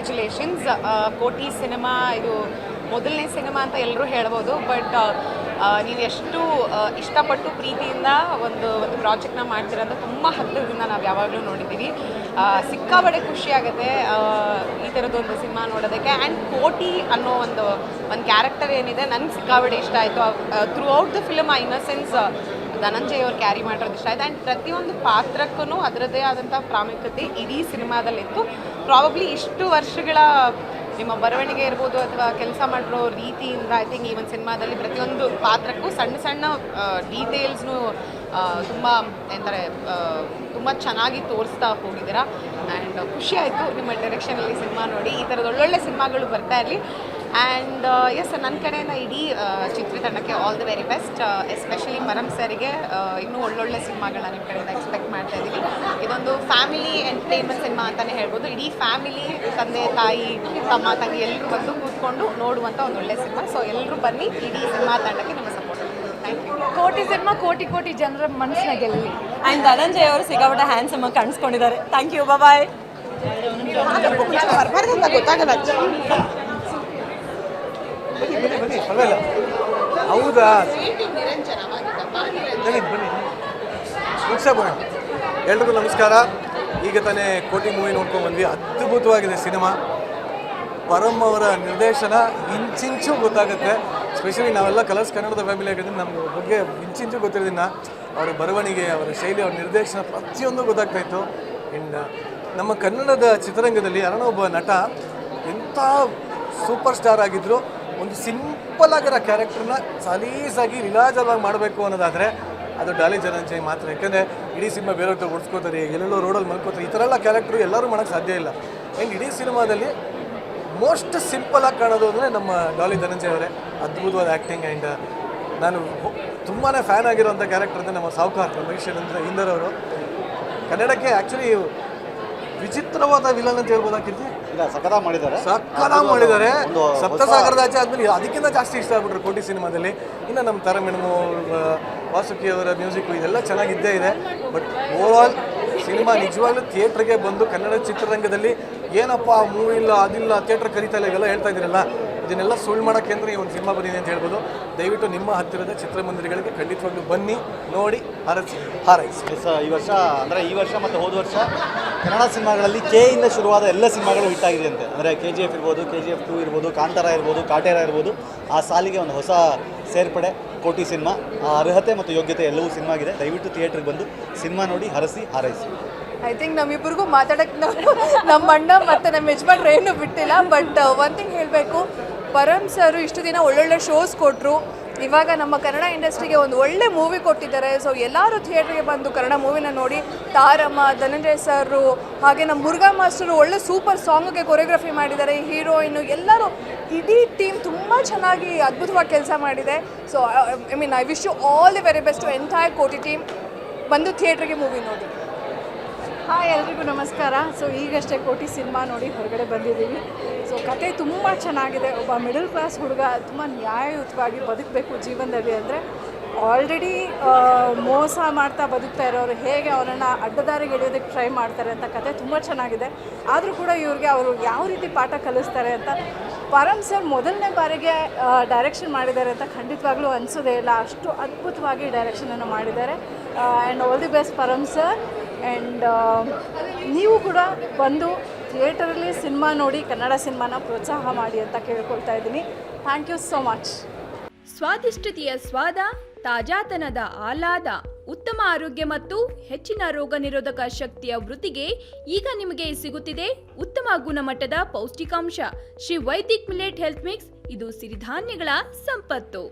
Congratulations. ಕೋಟಿ cinema ಇದು ಮೊದಲನೇ ಸಿನಿಮಾ ಅಂತ ಎಲ್ಲರೂ ಹೇಳ್ಬೋದು, ಬಟ್ ನೀವು ಎಷ್ಟು ಇಷ್ಟಪಟ್ಟು ಪ್ರೀತಿಯಿಂದ ಒಂದು ಪ್ರಾಜೆಕ್ಟ್ನ ಮಾಡ್ತೀರಂತ ತುಂಬ ಹತ್ತಿರದಿಂದ ನಾವು ಯಾವಾಗಲೂ ನೋಡಿದ್ದೀವಿ. ಸಿಕ್ಕಾಬಡೆ ಖುಷಿಯಾಗುತ್ತೆ ಈ ಥರದ್ದೊಂದು ಸಿನಿಮಾ ನೋಡೋದಕ್ಕೆ. ಆ್ಯಂಡ್ ಕೋಟಿ ಅನ್ನೋ ಒಂದು ಕ್ಯಾರೆಕ್ಟರ್ ಏನಿದೆ ನನಗೆ ಸಿಕ್ಕಾಬಡೆ ಇಷ್ಟ ಆಯಿತು. ಥ್ರೂ ಔಟ್ ದ ಫಿಲಮ್ ಆ ಇನ್ನಸೆನ್ಸ್ ಧನಂಜಯ್ ಅವ್ರು ಕ್ಯಾರಿ ಮಾಡೋದು ಇಷ್ಟ ಆಯಿತು. ಆ್ಯಂಡ್ ಪ್ರತಿಯೊಂದು ಪಾತ್ರಕ್ಕೂ ಅದರದ್ದೇ ಆದಂಥ ಪ್ರಾಮುಖ್ಯತೆ ಇಡೀ ಸಿನಿಮಾದಲ್ಲಿತ್ತು. ಪ್ರಾಬಬ್ಲಿ ಇಷ್ಟು ವರ್ಷಗಳ ನಿಮ್ಮ ಬರವಣಿಗೆ ಇರ್ಬೋದು ಅಥವಾ ಕೆಲಸ ಮಾಡಿರೋ ರೀತಿಯಿಂದ ಐ ಥಿಂಕ್ ಈ ಒಂದು ಸಿನಿಮಾದಲ್ಲಿ ಪ್ರತಿಯೊಂದು ಪಾತ್ರಕ್ಕೂ ಸಣ್ಣ ಸಣ್ಣ ಡೀಟೇಲ್ಸ್ನು ತುಂಬ ಏನಂತಾರೆ ತುಂಬ ಚೆನ್ನಾಗಿ ತೋರಿಸ್ತಾ ಹೋಗಿದ್ದೀರಾ. ಆ್ಯಂಡ್ ಖುಷಿ ಆಯಿತು ನಿಮ್ಮ ಡೈರೆಕ್ಷನಲ್ಲಿ ಸಿನಿಮಾ ನೋಡಿ. ಈ ಥರದ ಒಳ್ಳೊಳ್ಳೆ ಸಿನಿಮಾಗಳು ಬರ್ತಾ ಇರಲಿ. ಆ್ಯಂಡ್ ಎಸ್, ನನ್ನ ಕಡೆಯಿಂದ ಇಡೀ ಚಿತ್ರತಂಡಕ್ಕೆ all the very best. Especially Param ಸರಿಗೆ ಇನ್ನೂ ಒಳ್ಳೊಳ್ಳೆ ಸಿನಿಮಾಗಳನ್ನ ನಿಮ್ಮ ಕಡೆಯಿಂದ ಎಕ್ಸ್ಪೆಕ್ಟ್ ಮಾಡ್ತಾ ಇದ್ದೀವಿ. ಇದೊಂದು ಫ್ಯಾಮಿಲಿ ಎಂಟರ್ಟೈನ್ಮೆಂಟ್ ಸಿನಿಮಾ ಅಂತಲೇ ಹೇಳ್ಬೋದು. ಇಡೀ ಫ್ಯಾಮಿಲಿ, ತಂದೆ ತಾಯಿ ತಮ್ಮ ತಂಗಿ ಎಲ್ಲರೂ ಬಂದು ಕೂತ್ಕೊಂಡು ನೋಡುವಂಥ ಒಂದು ಒಳ್ಳೆ ಸಿನಿಮಾ. ಸೊ ಎಲ್ಲರೂ ಬನ್ನಿ, ಇಡೀ ಸಿನಿಮಾ ತಂಡಕ್ಕೆ ನಿಮ್ಮ support. Thank you. Koti cinema ಕೋಟಿ ಜನರ ಮನಸ್ಸಿನ ಗೆಲ್ಲಿ. ಆ್ಯಂಡ್ ಧನಂಜಯ್ ಅವರು ಸಿಕ್ಕಾಪಟ್ಟೆ ಹ್ಯಾಂಡ್ಸಮ್ ಆಗಿ ಕಾಣಿಸ್ಕೊಂಡಿದ್ದಾರೆ. ಥ್ಯಾಂಕ್ ಯು, ಬಾಯ್. ಗೊತ್ತಾಗಲ್ಲ. ಹೌದಾ, ಎಲ್ರಿಗೂ ನಮಸ್ಕಾರ. ಈಗ ತಾನೇ ಕೋಟಿ ಮೂವಿ ನೋಡ್ಕೊಂಡು ಬಂದ್ವಿ. ಅದ್ಭುತವಾಗಿದೆ ಸಿನಿಮಾ. ಪರಮ್ ಅವರ ನಿರ್ದೇಶನ ಇಂಚಿಂಚು ಗೊತ್ತಾಗುತ್ತೆ. ಸ್ಪೆಷಲಿ ನಾವೆಲ್ಲ ಕಲರ್ಸ್ ಕನ್ನಡದ ಫ್ಯಾಮಿಲಿ ಆಗಿದ್ರೆ ನಮ್ಮ ಬಗ್ಗೆ ಇಂಚಿಂಚು ಗೊತ್ತಿರೋದಿನ್ನ ಅವರ ಬರವಣಿಗೆ, ಅವರ ಶೈಲಿ, ಅವರ ನಿರ್ದೇಶನ ಪ್ರತಿಯೊಂದು ಗೊತ್ತಾಗ್ತಾಯಿತ್ತು. ಇನ್ನು ನಮ್ಮ ಕನ್ನಡದ ಚಿತ್ರರಂಗದಲ್ಲಿ ಯಾರನ್ನೋ ಒಬ್ಬ ನಟ ಎಂಥ ಸೂಪರ್ ಸ್ಟಾರ್ ಆಗಿದ್ದರು, ಒಂದು ಸಿಂಪಲ್ ಆಗಿರೋ ಕ್ಯಾರೆಕ್ಟರ್ನ ಸಲೀಸಾಗಿ ವಿಲಾಜವಾಗಿ ಮಾಡಬೇಕು ಅನ್ನೋದಾದರೆ ಅದು ಡಾಲಿ ಧನಂಜಯ್ ಮಾತ್ರ. ಯಾಕೆಂದರೆ ಇಡೀ ಸಿನಿಮಾ ಬೇರೆಯವ್ರ ಓಡಿಸ್ಕೋತಾರೆ, ಎಲ್ಲೆಲ್ಲೋ ರೋಡಲ್ಲಿ ಮಲ್ಕೋತಾರೆ. ಈ ಥರ ಎಲ್ಲ ಕ್ಯಾರೆಕ್ಟ್ರು ಎಲ್ಲರೂ ಮಾಡೋಕ್ಕೆ ಸಾಧ್ಯ ಇಲ್ಲ. ಆ್ಯಂಡ್ ಇಡೀ ಸಿನಿಮಾದಲ್ಲಿ ಮೋಸ್ಟ್ ಸಿಂಪಲಾಗಿ ಕಾಣೋದು ಅಂದರೆ ನಮ್ಮ ಡಾಲಿ ಧನಂಜಯ್ ಅವರೇ. ಅದ್ಭುತವಾದ ಆ್ಯಕ್ಟಿಂಗ್. ಆ್ಯಂಡ್ ನಾನು ತುಂಬಾ ಫ್ಯಾನ್ ಆಗಿರೋಂಥ ಕ್ಯಾರೆಕ್ಟರ್ ಅಂದರೆ ನಮ್ಮ ಸಾವುಕಾರ್ ರಮೇಶ್ ಇಂದರ್ ಅವರು. ಕನ್ನಡಕ್ಕೆ ಆ್ಯಕ್ಚುಲಿ ವಿಚಿತ್ರವಾದ ವಿಲನ್ ಅಂತ ಹೇಳ್ಬೋದಾಗಿರ್ತಿ. ಇಲ್ಲ, ಸಕಲ ಮಾಡಿದ್ದಾರೆ. ಸಪ್ತಸಾಗರದಾಚೆ ಆದಮೇಲೆ ಅದಕ್ಕಿಂತ ಜಾಸ್ತಿ ಇಷ್ಟ ಆಗ್ಬಿಟ್ರು ಕೋಟಿ ಸಿನಿಮಾದಲ್ಲಿ. ಇನ್ನು ನಮ್ಮ ತಾರಮೆಣಮು, ವಾಸುಕಿ ಅವರ ಮ್ಯೂಸಿಕ್ಕು ಇದೆಲ್ಲ ಚೆನ್ನಾಗಿದ್ದೇ ಇದೆ. ಬಟ್ ಓವರಾಲ್ ಸಿನಿಮಾ ನಿಜವಾಗ್ಲೂ ಥಿಯೇಟ್ರಿಗೆ ಬಂದು ಕನ್ನಡ ಚಿತ್ರರಂಗದಲ್ಲಿ ಏನಪ್ಪ ಮೂವಿ ಇಲ್ಲ, ಅದಿಲ್ಲ, ಥಿಯೇಟ್ರ್ ಕರೀತಾ ಇಲ್ಲ, ಇವೆಲ್ಲ ಹೇಳ್ತಾ ಇದ್ದೀರಲ್ಲ, ಇದನ್ನೆಲ್ಲ ಸುಳ್ಳು ಮಾಡೋಕ್ಕೆ ಅಂದರೆ ಈ ಒಂದು ಸಿನಿಮಾ ಬಂದಿದೆ ಅಂತ ಹೇಳ್ಬೋದು. ದಯವಿಟ್ಟು ನಿಮ್ಮ ಹತ್ತಿರದ ಚಿತ್ರಮಂದಿರಗಳಿಗೆ ಖಂಡಿತವಾಗ್ಲೂ ಬನ್ನಿ, ನೋಡಿ, ಹಾರೈಸಿ. ಈ ವರ್ಷ ಮತ್ತು ಹೋದ ವರ್ಷ ಕನ್ನಡ ಸಿನಿಮಾಗಳಲ್ಲಿ ಕೆ.ಇಂದ ಶುರುವಾದ ಎಲ್ಲ ಸಿನಿಮಾಗಳು ಹಿಟ್ ಆಗಿದೆ ಅಂತೆ. ಅಂದರೆ KGF ಇರ್ಬೋದು, KGF 2 ಇರ್ಬೋದು, ಕಾಂತಾರ ಇರ್ಬೋದು, ಕಾಟೇರ ಇರ್ಬೋದು. ಆ ಸಾಲಿಗೆ ಒಂದು ಹೊಸ ಸೇರ್ಪಡೆ ಕೋಟಿ ಸಿನಿಮಾ. ಆ ಅರ್ಹತೆ ಮತ್ತು ಯೋಗ್ಯತೆ ಎಲ್ಲವೂ ಸಿನಿಮಾಗಿದೆ. ದಯವಿಟ್ಟು ಥಿಯೇಟ್ರಿಗೆ ಬಂದು ಸಿನಿಮಾ ನೋಡಿ, ಹಾರೈಸಿ. ಐ ಥಿಂಕ್ ನಮ್ಮಿಬ್ಬರಿಗೂ ಮಾತಾಡೋಕ್ಕೆ ನಮ್ಮ ಅಣ್ಣ ಮತ್ತು ನಮ್ಮ ಯಜಮಾನ್ರು ಏನೂ ಬಿಟ್ಟಿಲ್ಲ. ಬಟ್ ಒಂದು ಥಿಂಗ್ ಹೇಳಬೇಕು, ಪರಮ್ ಸರ್ ಇಷ್ಟು ದಿನ ಒಳ್ಳೊಳ್ಳೆ ಶೋಸ್ ಕೊಟ್ಟರು. ಇವಾಗ ನಮ್ಮ ಕನ್ನಡ ಇಂಡಸ್ಟ್ರಿಗೆ ಒಂದು ಒಳ್ಳೆ ಮೂವಿ ಕೊಟ್ಟಿದ್ದಾರೆ. ಸೊ ಎಲ್ಲರೂ ಥಿಯೇಟ್ರಿಗೆ ಬಂದು ಕನ್ನಡ ಮೂವಿನ ನೋಡಿ. ತಾರಮ್ಮ, ಧನಂಜಯ್ ಸರು, ಹಾಗೆ ನಮ್ಮ ಮುರುಘಾ ಮಾಸ್ಟರು ಒಳ್ಳೆ ಸೂಪರ್ ಸಾಂಗ್ಗೆ ಕೊರಿಯೋಗ್ರಫಿ ಮಾಡಿದ್ದಾರೆ. ಹೀರೋಯಿನ್ನು ಎಲ್ಲರೂ, ಇಡೀ ಟೀಮ್ ತುಂಬ ಚೆನ್ನಾಗಿ ಅದ್ಭುತವಾಗಿ ಕೆಲಸ ಮಾಡಿದೆ. So I wish you all the very best to entire Koti team. ಬಂದು ಥಿಯೇಟ್ರಿಗೆ ಮೂವಿ ನೋಡಿ. ಹಾಯ್, ಎಲ್ರಿಗೂ ನಮಸ್ಕಾರ. ಸೊ ಈಗಷ್ಟೇ ಕೋಟಿ ಸಿನಿಮಾ ನೋಡಿ ಹೊರಗಡೆ ಬಂದಿದ್ದೀವಿ. ಸೊ ಕತೆ ತುಂಬ ಚೆನ್ನಾಗಿದೆ. ಒಬ್ಬ ಮಿಡಲ್ ಕ್ಲಾಸ್ ಹುಡುಗ ತುಂಬ ನ್ಯಾಯಯುತವಾಗಿ ಬದುಕಬೇಕು ಜೀವನದಲ್ಲಿ. ಅಂದರೆ ಆಲ್ರೆಡಿ ಮೋಸ ಮಾಡ್ತಾ ಬದುಕ್ತಾ ಇರೋರು ಹೇಗೆ ಅವರನ್ನು ಅಡ್ಡದಾರಿಗೆ ಎಳೆಯೋದಕ್ಕೆ ಟ್ರೈ ಮಾಡ್ತಾರೆ ಅಂತ ಕತೆ ತುಂಬ ಚೆನ್ನಾಗಿದೆ. ಆದರೂ ಕೂಡ ಇವ್ರಿಗೆ ಅವರು ಯಾವ ರೀತಿ ಪಾಠ ಕಲಿಸ್ತಾರೆ ಅಂತ ಪರಮ್ ಸರ್ ಮೊದಲನೇ ಬಾರಿಗೆ ಡೈರೆಕ್ಷನ್ ಮಾಡಿದ್ದಾರೆ ಅಂತ ಖಂಡಿತವಾಗ್ಲೂ ಅನಿಸೋದೇ ಇಲ್ಲ. ಅಷ್ಟು ಅದ್ಭುತವಾಗಿ ಡೈರೆಕ್ಷನನ್ನು ಮಾಡಿದ್ದಾರೆ. And all the best Param sir. And ನೀವು ಕೂಡ ಬಂದು ಥಿಯೇಟರಲ್ಲಿ ಸಿನಿಮಾ ನೋಡಿ ಕನ್ನಡ ಸಿನಿಮಾನ ಪ್ರೋತ್ಸಾಹ ಮಾಡಿ ಅಂತ ಕೇಳ್ಕೊಳ್ತಾ ಇದ್ದೀನಿ. Thank you so much. ಸ್ವಾದಿಷ್ಟತೆಯ ಸ್ವಾದ, ತಾಜಾತನದ ಆಹ್ಲಾದ, ಉತ್ತಮ ಆರೋಗ್ಯ ಮತ್ತು ಹೆಚ್ಚಿನ ರೋಗ ನಿರೋಧಕ ಶಕ್ತಿಯ ವೃದ್ಧಿಗೆ ಈಗ ನಿಮಗೆ ಸಿಗುತ್ತಿದೆ ಉತ್ತಮ ಗುಣಮಟ್ಟದ ಪೌಷ್ಟಿಕಾಂಶ. Shri Vaidik millet health mix. ಇದು ಸಿರಿಧಾನ್ಯಗಳ ಸಂಪತ್ತು.